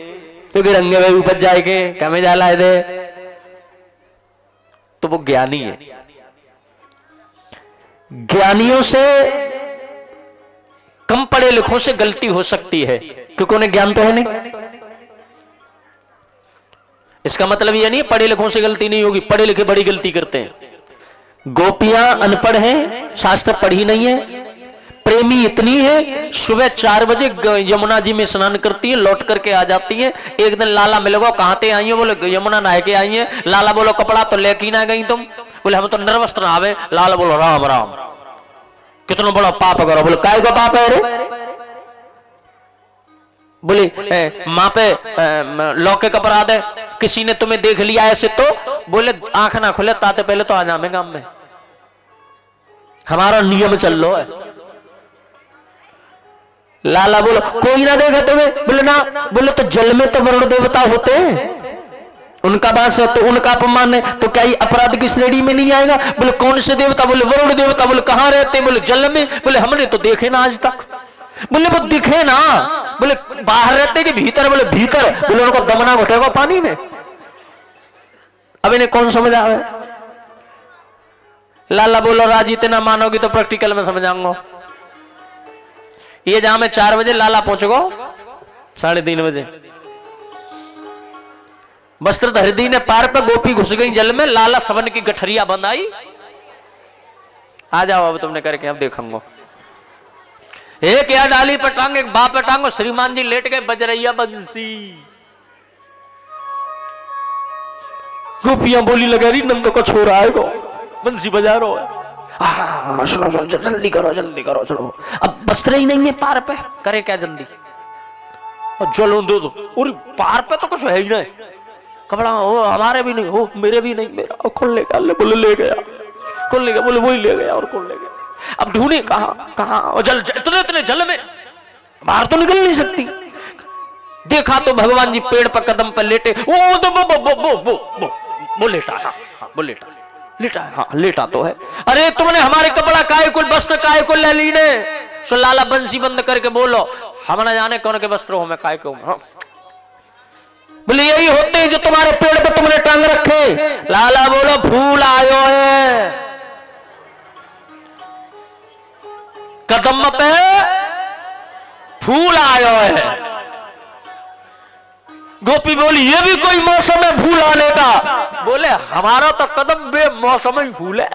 तो रंगे भाई ऊपर जाएंगे कमे जा लाए दे। तो वो ज्ञानी है। ज्ञानियों से कम पढ़े लिखों से गलती हो सकती है, क्योंकि उन्हें ज्ञान तो है नहीं। इसका मतलब यह नहीं पढ़े लिखों से गलती नहीं होगी, पढ़े लिखे बड़ी गलती करते हैं। गोपियां अनपढ़ हैं, शास्त्र पढ़ी नहीं है, प्रेमी इतनी है सुबह 4 बजे यमुना जी में स्नान करती है, लौट करके आ जाती है। एक दिन लाला मिलेगा, कहां ते आई है, बोले यमुना नहा के आई है। लाला बोलो कपड़ा तो लेके ना गई तुम, बोले हम तो निर्वस्त्र नहावे। लाला बोलो राम राम, कितना बड़ा पाप करो। बोले काय को पाप है रे? बोले माँ पे लौके कपड़ा दे, किसी ने तुम्हें देख लिया ऐसे तो, बोले आंख ना खुले ताते पहले तो आ जामे गांव में, हमारा नियम चल लो है। लाला बोलो कोई ना देखा तुम्हें, बोले ना, बोले तो जल में तो वरुण देवता होते हैं, उनका वास है तो उनका अपमान है, तो क्या ये अपराध की श्रेणी में नहीं आएगा? बोले कौन से देवता? बोले वरुण देवता। बोले कहां रहते? बोले जल में। बोले हमने तो देखे ना आज तक। बोले वो दिखे ना, बोले बाहर रहते कि भीतर? बोले भीतर। बोले उनको दमना घटेगा पानी में। अब इन्हें कौन समझा है? लाला बोलो राजी इतना मानोगी तो प्रैक्टिकल में समझाऊंगा। ये जहां मैं 4 बजे लाला पहुंचूंगा 3:30 बजे, वस्त्र धरदी ने पार पे, गोपी घुस गई जल में, लाला सबन की गठरिया बनाई, आ जाओ अब तुमने करके अब देखूंगा। एक या डाली पर टांग, एक बाप पे टांगो, श्रीमान जी लेट गए, बज रही है बंसी। गोपियां बोली लगा रही नंद को छोरा है, बंसी बजा रो है। सुनो जल्दी करो जल्दी करो, चलो अब वस्त्र ही नहीं है पार पे, करे क्या जल्दी, और चलो दो और पार पे तो कुछ है ही नहीं, कपड़ा हो हमारे भी नहीं हो, मेरे भी नहीं, मेरा खोल ले गया, बोले ले गया, खोल ले गया, बोले वही ले गया और खोल ले गया। अब ढूंढे कहां और जल इतने जल में बाहर तो निकल नहीं सकती। देखा तो भगवान जी पेड़ पर कदम पर लेटे, वो तो वो लेटा, हाँ वो लेटा लेटा, हाँ लेटा तो है। अरे तुमने हमारे कपड़ा काय को, वस्त्र काय को ले ली ने, सो लाला बंसी बंद करके बोलो, हम ना जाने कौन के वस्त्रों में काय क्यों। बोले यही होते हैं जो तुम्हारे पेड़ पे तुमने टांग रखे। लाला बोलो फूल आयो है कदम पे, फूल आयो है। गोपी बोली ये भी कोई मौसम है फूल आने का। बोले हमारा तो कदम बे मौसम ही फूल है,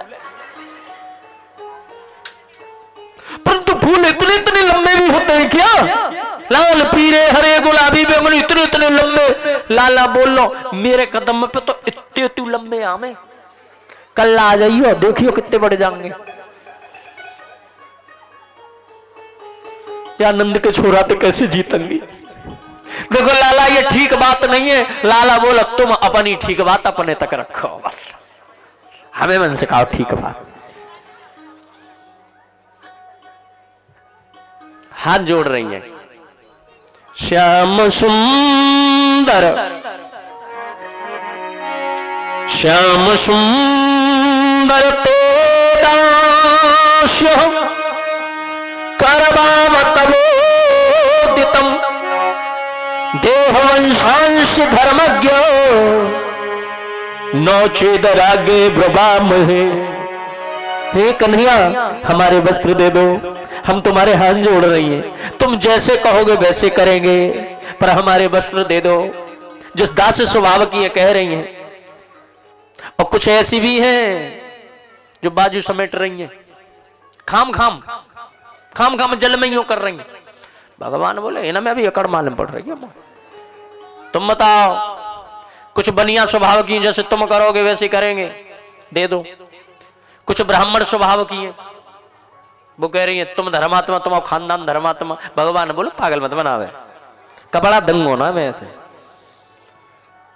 परंतु फूल इतने इतने लंबे भी होते हैं क्या? लाल पीले हरे गुलाबी बैंगनी इतने इतने लंबे। लाला बोलो मेरे कदम पे तो इतने इतने लंबे आमे, कल आ जाइयो देखियो कितने बड़े जाएंगे। या नंद के छोरा तो कैसे जीतेंगे। देखो लाला ये ठीक बात नहीं है। लाला बोला तुम अपनी ठीक बात अपने तक रखो, बस हमें मन सिखाओ ठीक बात। हाथ जोड़ रही हैं। श्याम सुंदर श्याम सुंदर तेदाश्य करवाम तवोदितम देहवंशांश धर्मज्ञ नौचेदरागे ब्रवामहे। हे कन्हैया हमारे वस्त्र दे दो, हम तुम्हारे हाथ जोड़ रही हैं, तुम जैसे कहोगे वैसे करेंगे, पर हमारे वस्त्र दे दो। जिस दास स्वभाव की है कह रही हैं। और कुछ ऐसी भी हैं जो बाजू समेट रही हैं, खाम खाम जल में यूं कर रही हैं। भगवान बोले इन्हें में भी अकड़ मालूम पड़ रही है। तुम बताओ, कुछ बनिया स्वभाव की जैसे तुम करोगे वैसे करेंगे, दे दो। कुछ ब्राह्मण स्वभाव की है, वो कह रही है तुम धर्मात्मा, तुम खानदान धर्मात्मा। भगवान बोलो पागल मत बनावे, कपड़ा दंगो ना मैं ऐसे।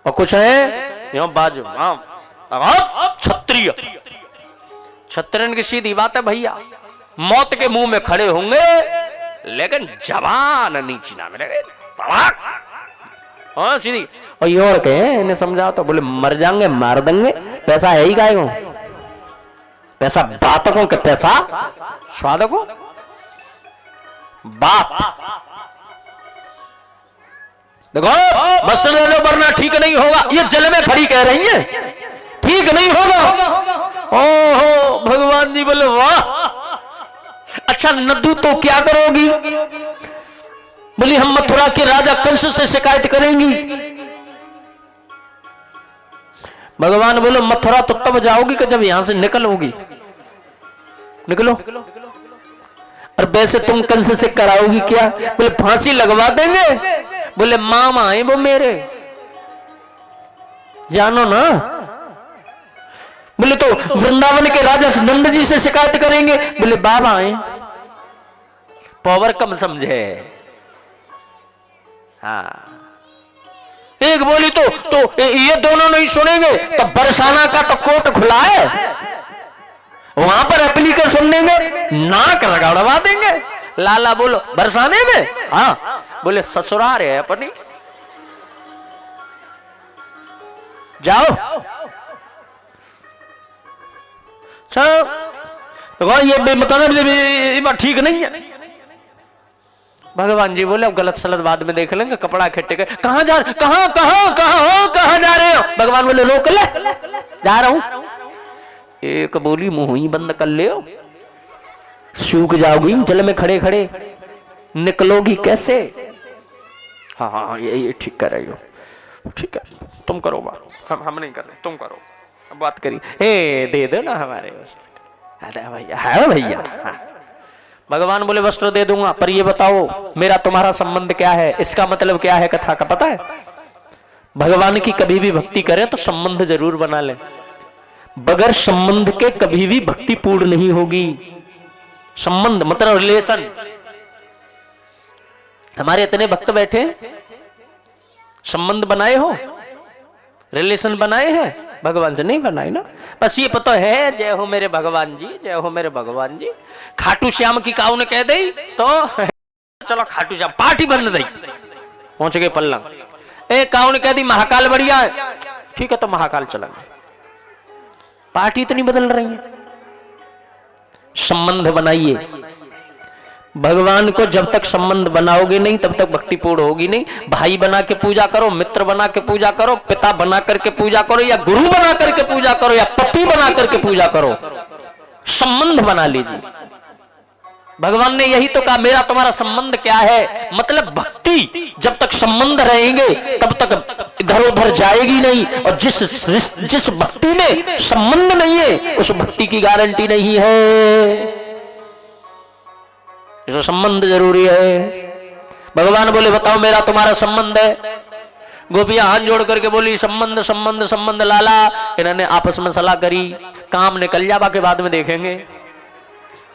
और कुछ है यो बाजू क्षत्रिय, क्षत्रियन की सीधी बात है भैया, मौत के मुंह में खड़े होंगे लेकिन जवान नहीं छीना मिलेगा। हाँ सीधी। और ये और कहे इन्हें समझाओ तो बोले मर जाएंगे मार देंगे, पैसा है ही गाय को, पैसा बातकों के पैसा स्वादकों बात। देखो वस्त्र ले लो वरना ठीक नहीं होगा। ये जल में खड़ी कह रही है ठीक नहीं होगा। ओहो भगवान जी बोले वाह, अच्छा नद्दू तो क्या करोगी? बोली हम मथुरा के राजा कंस से शिकायत करेंगी। भगवान बोलो मथुरा तो तब जाओगी कि जब यहां से निकलोगी, निकलो। और वैसे तुम कंस से कराओगी क्या? बोले फांसी लगवा देंगे। बोले मामा है वो मेरे, जानो ना। बोले तो वृंदावन के राजा नंद जी से शिकायत करेंगे। बोले बाबा है, पावर कम समझे। हाँ एक बोली तो ये दोनों नहीं सुनेंगे तो बरसाना का तो कोर्ट खुला है, वहां पर एप्लीकेशन देंगे, नाक रगड़वा देंगे। लाला बोलो बरसाने में? हाँ। बोले ससुराल है अपनी, जाओ। चलो तो ये मतलब ये बात ठीक नहीं है। भगवान जी बोले अब गलत सलत बाद में देख लेंगे, कपड़ा खट्टे कर कहां जा रहे, कहां जा रहे हो? भगवान बोले रोक ले, जा रहा हूं। एक बोली मुंह ही बंद कर ले, सूख जाओगी जल में खड़े खड़े, निकलोगी कैसे? हाँ ये ठीक कर रही हो, ठीक है तुम करो बात, हम नहीं कर रहे, तुम करो। अब बात करी, दे दो ना हमारे वस्त्र। अरे भैया है भैया। हाँ। भगवान बोले वस्त्र दे दूंगा, पर ये बताओ मेरा तुम्हारा संबंध क्या है? इसका मतलब क्या है कथा का पता है? भगवान की कभी भी भक्ति करें तो संबंध जरूर बना लें, बगैर संबंध के कभी भी भक्ति पूर्ण नहीं होगी। संबंध मतलब रिलेशन। हमारे इतने भक्त बैठे, संबंध बनाए हो, रिलेशन बनाए हैं? भगवान से नहीं बनाए ना। बस ये पता है जय हो मेरे भगवान जी, जय हो मेरे भगवान जी। खाटू श्याम की काऊ ने कह दी तो चलो खाटू श्याम पार्टी बन गई, पहुंच गए पल्लंग। एक काऊ ने कह दी महाकाल बढ़िया है, ठीक है तो महाकाल चलेंगे। पार्टी इतनी बदल रही है। संबंध बनाइए, भगवान को जब तक संबंध बनाओगे नहीं तब तक भक्ति पूर्ण होगी नहीं। भाई बना के पूजा करो, मित्र बना के पूजा करो, पिता बना करके पूजा करो, या गुरु बना करके पूजा करो, या पति बना करके पूजा करो, संबंध बना लीजिए। भगवान ने यही तो कहा, मेरा तुम्हारा संबंध क्या है, मतलब भक्ति। जब तक संबंध रहेंगे तब तक इधर उधर जाएगी नहीं। और जिस भक्ति में संबंध नहीं है उस भक्ति की गारंटी नहीं है। इसमें संबंध जरूरी है। भगवान बोले बताओ मेरा तुम्हारा संबंध है। गोपियां हाथ जोड़ करके बोली संबंध संबंध संबंध लाला। इन्होंने आपस में सलाह करी, काम निकल जा बाकी बाद में देखेंगे,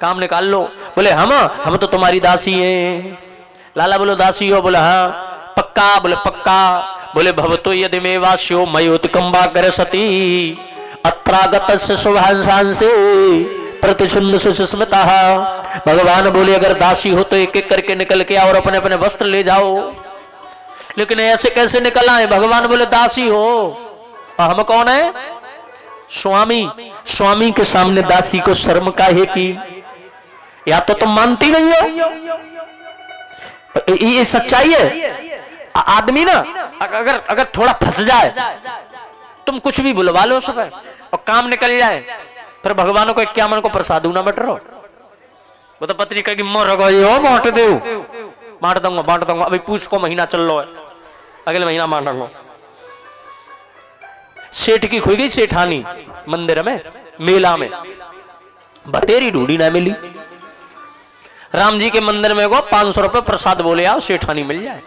काम निकाल लो। बोले हम तो तुम्हारी दासी हैं। लाला बोलो दासी हो? बोले हाँ। पक्का? बोले पक्का। बोले भवतो यदि मे वास्यो मयोत्कंबा कर सती अत्रागत शुभांशांसे प्रतिशुंद सुस्मिता। भगवान बोले अगर दासी हो तो एक एक करके निकल के आओ और अपने अपने वस्त्र ले जाओ। लेकिन ऐसे कैसे निकल आए? भगवान बोले दासी हो और हम कौन है? स्वामी। स्वामी के सामने दासी को शर्म काहे की? या तो तुम मानती नहीं हो, ये सच्चाई है। आदमी ना अगर थोड़ा फंस जाए, तुम कुछ भी बुलवा लो सुबह और काम निकल जाए, फिर भगवान को 51 को प्रसाद ना बट रहो। वो तो पत्नी कहेगी मोर गई हो बांट दो, बांट दूंगा। अभी पूछ को महीना चल रहा है, अगले महीना बांट दूंगा। सेठ की खुई गई सेठानी मंदिर में, मेला में, बतेरी ढूंढी ना मिली। राम जी के मंदिर में को 500 रुपए प्रसाद बोले आओ सेठानी मिल जाए,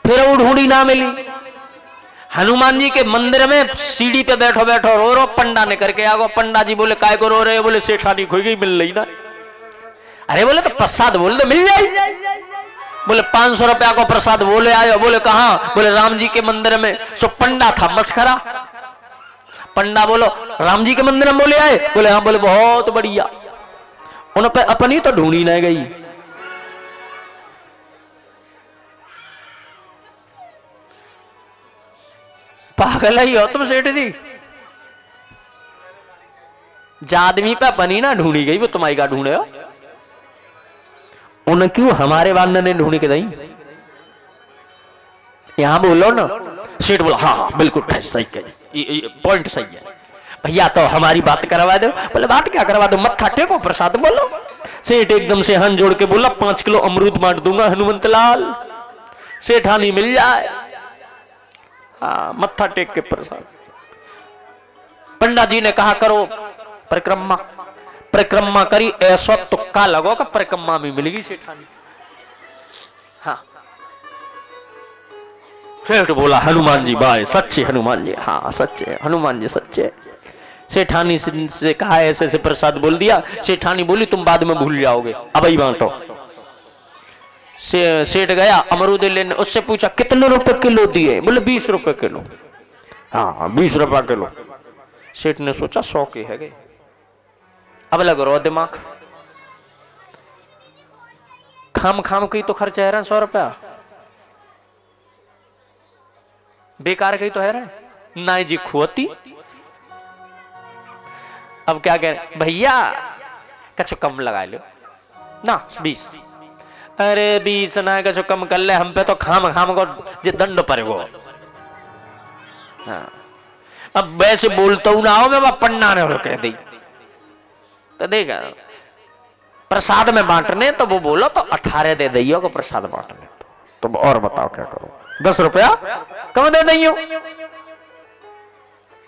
फिर वो ढूंढी ना मिली। हनुमान जी के मंदिर में सीढ़ी पे बैठो बैठो रो रो, पंडा ने करके आगो। पंडा जी बोले काय को रो रहे हो? बोले सेठानी खोई गई, मिल रही ना। अरे बोले तो प्रसाद बोल दो मिल जाए। बोले 500 रुपया को प्रसाद बोले आयो। बोले कहां? बोले राम जी के मंदिर में। सो पंडा था मस्खरा। पंडा बोलो राम जी के मंदिर में बोले आए? बोले हाँ। बोले बहुत बढ़िया। उन पे अपनी तो ढूंढी ना गई। पागल ही हो तुम सेठ जी। जादमी पे अपनी ना ढूंढी गई, वो तुम्हारी का ढूंढे हो? उन क्यों हमारे वानर ने ढूंढी के नहीं? यहां बोलो ना। सेठ बोला हाँ बिल्कुल सही कही, पॉइंट सही है भैया, तो हमारी बात करवा दो। बोले बात क्या करवा दो? मत्था टेको प्रसाद बोलो। सेठ एकदम से हाथ जोड़ के बोला 5 किलो अमरूद बांट दूंगा हनुमंत लाल, सेठानी मिल जाए। हाँ, मत्था टेक के प्रसाद। पंडा जी ने कहा करो परिक्रमा। परिक्रमा करी, ऐसा तुक्का लगो कि परिक्रमा में मिलेगी सेठानी। हाँ, सेठ बोला हनुमान जी भाई सच्चे, हनुमान जी हाँ सच्चे, हनुमान जी सच्चे। सेठानी से कहा ऐसे ऐसे प्रसाद बोल दिया। सेठानी बोली तुम बाद में भूल जाओगे, अब ही बांटो। सेठ गया अमरूद लेने, उससे पूछा कितने रुपए किलो दिए? बोले 20 रुपए किलो। हाँ 20 रुपए किलो। सेठ ने सोचा 100 के है गए। अब लग रो दिमाग, खाम खाम की तो खर्च है 100 रुपया, बेकार की तो है रहा ना जी खुआती। अब क्या कह रहे भैया, कछु कम लगा लो ना 20। अरे 20 ना कछु कम कर ले, हम पे तो खाम खाम को दंड पड़ेगो। हाँ, अब वैसे बोलता हूं ना हो मैं पन्ना ने और कह दी तो देगा प्रसाद में बांटने, तो वो बोलो तो 18 दे दियो को प्रसाद बांटने। तो और बताओ क्या करो? 10 रुपया कम दे दियो,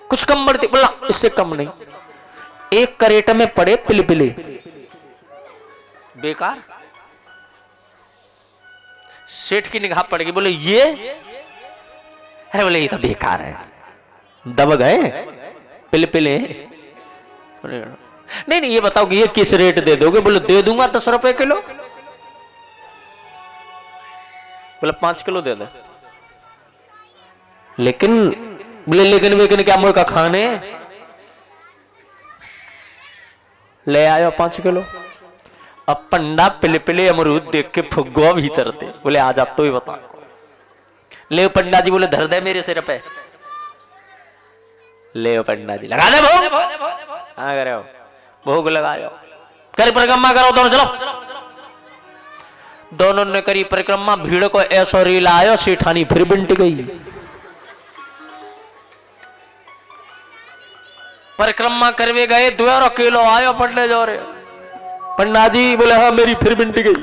कुछ कम बढ़ती? बोला इससे कम नहीं। एक करेट में पड़े पिलपिले बेकार। सेठ की निगाह पड़ेगी, बोले ये है? बोले ये तो बेकार है। दब गए पिलपिले। नहीं नहीं ये बताओ कि ये किस रेट दे दोगे? बोले दे दूंगा 10 रुपए किलो। बोले 5 किलो दे दे। लेकिन बोले लेकिन क्या मुझे का खाने? ले आयो 5 किलो। अब पंडा पिले अमरूद देख के फुग्गो भीतर थे। बोले आ जा तो ही बता। ले पंडा जी बोले धर दे मेरे सिर पे। ले पंडा जी लगा दे भोग। हाँ करे हो भोग लगाओ, कर परिक्रमा करो दोनों, चलो दोनों ने करी परिक्रमा, भीड़ को ऐसो रील आयो, सेठानी फिर बिंट गई। परिक्रमा करवे गए, 2 किलो आयो पढ़ने जो रे। पंडा जी बोले हाँ मेरी फिर बिंट गई।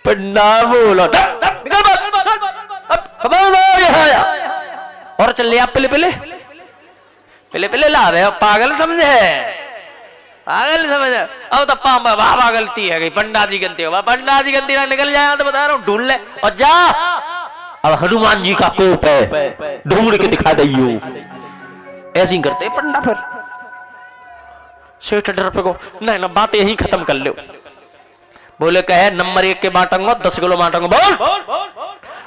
पंडा बोला और चल लिया, पहले पहले पहले पहले ला रहे हो, पागल समझे, पागल समझे। अब तो बाबा गलती है गई, पंडा जी गलती होगा, पंडा जी गलती ना निकल जाए तो बता रहा हूँ, ढूंढ ले और जा। अब हनुमान जी का कोप है, ढूंढ के दिखा दियो। ऐसे ही करते पंडा। फिर सेठ डर पे को नहीं ना, बात यही खत्म कर लो। बोले कहे नंबर 1 के बांटूंगा, 10 किलो बांटूंगा। बोल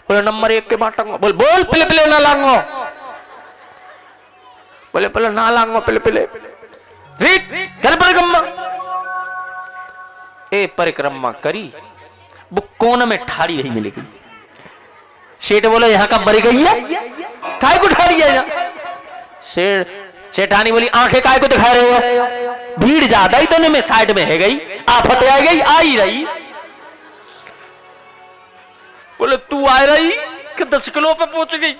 बोले नंबर 1 के बांटूंगा। बोल बोल पहले पहले ना लाऊंगा। बोले पहले ना लाऊंगा, पहले पहले कर परिक्रमा। ए परिक्रमा करी, वो कोने में ठाड़ी नहीं मिलेगी। सेठ बोले यहां का मरी गई है, काय को ठाड़ी है यहाँ। सेठानी बोली आंखें काय को दिखा रहे हो, भीड़ ज्यादा ही तो नहीं, मैं साइड में है गई, आफत आ गई, आ ही रही। बोले तू आ रही कि 10 किलो पे पहुंच गई।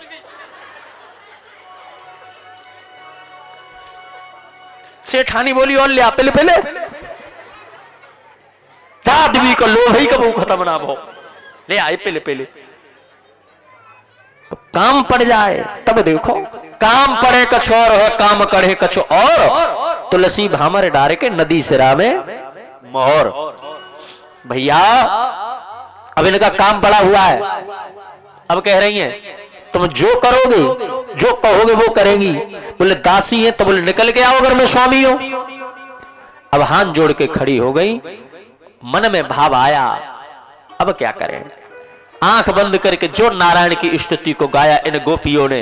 सेठानी बोली और ले पहले पहले, आदमी को लोभ ही कब खत्म ना हो, ले आए पहले पहले। तो काम पड़ जाए तब देखो, काम पड़े कछु और है, काम करे कछु और। तुलसी भामर डारे के नदी सिरा में मोहर। भैया अब इनका काम पड़ा हुआ है, अब कह रही हैं तुम जो करोगे, जो कहोगे वो करेंगी। बोले दासी है तो बोले निकल के आओ अगर मैं स्वामी हूं। अब हाथ जोड़ के खड़ी हो गई, मन में भाव आया अब क्या करें। आंख बंद करके जो नारायण की स्तुति को गाया इन गोपियों ने,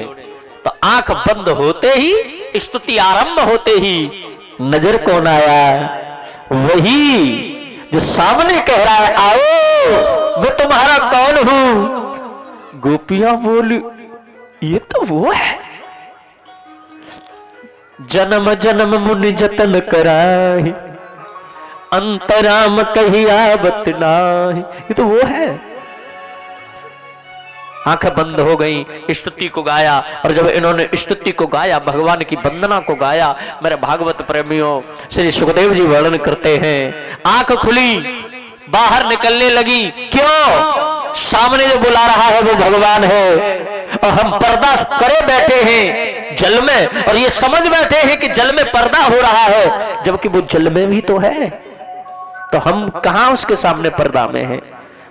तो आंख बंद होते ही, स्तुति आरंभ होते ही नजर कौन आया, वही जो सामने कह रहा है आओ मैं तुम्हारा कौन हूं। गोपियां बोली ये तो वो है, जन्म जन्म मुनि जतन कराही, अंतराम कही आवत नाही। ये तो वो है। आंखें बंद हो गई, स्तुति को गाया। और जब इन्होंने स्तुति को गाया, भगवान की वंदना को गाया, मेरे भागवत प्रेमियों, श्री सुखदेव जी वर्णन करते हैं, आंख खुली, बाहर निकलने लगी। क्यों? सामने जो बुला रहा है वो भगवान है, और हम पर्दा करे बैठे हैं जल में, और ये समझ बैठे हैं कि जल में पर्दा हो रहा है, जबकि वो जल में भी तो है। तो हम कहां उसके सामने पर्दा में हैं।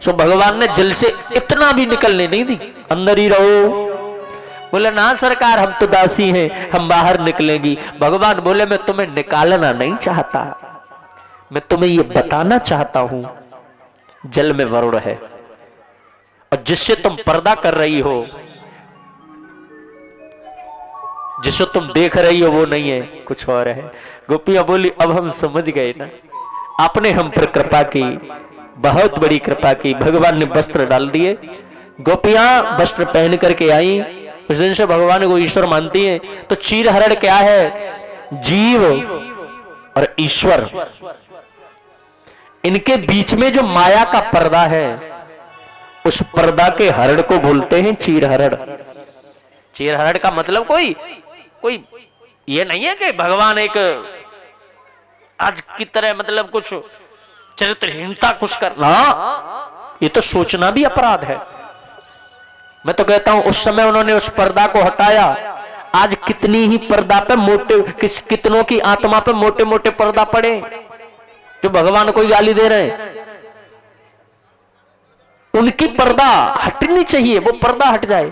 सो भगवान ने जल से इतना भी निकलने नहीं दी, अंदर ही रहो। बोले ना सरकार हम तो दासी हैं, हम बाहर निकलेंगी। भगवान बोले मैं तुम्हें निकालना नहीं चाहता, मैं तुम्हें ये बताना चाहता हूं जल में वरुण है, और जिससे तुम पर्दा कर रही हो, जिसको तुम देख रही हो वो नहीं है, कुछ और है। गोपियां बोली अब हम समझ गए ना, आपने हम पर कृपा की, बहुत बड़ी कृपा की। भगवान ने वस्त्र डाल दिए, गोपियां वस्त्र पहन करके आई। उस दिन से भगवान को ईश्वर मानती हैं। तो चीर हरण क्या है? जीव और ईश्वर, इनके बीच में जो माया का पर्दा है, उस पर्दा के हरण को बोलते हैं चीर हरण। चीर हरण का मतलब कोई ये नहीं है कि भगवान एक आज की तरह मतलब कुछ चरित्रहीनता कुछ करना, ये तो सोचना भी अपराध है। मैं तो कहता हूं उस समय उन्होंने उस पर्दा को हटाया। आज कितनी ही पर्दा पे कितनों की आत्मा पे मोटे मोटे पर्दा पड़े जो भगवान को गाली दे रहे हैं। उनकी पर्दा हटनी चाहिए, वो पर्दा हट जाए।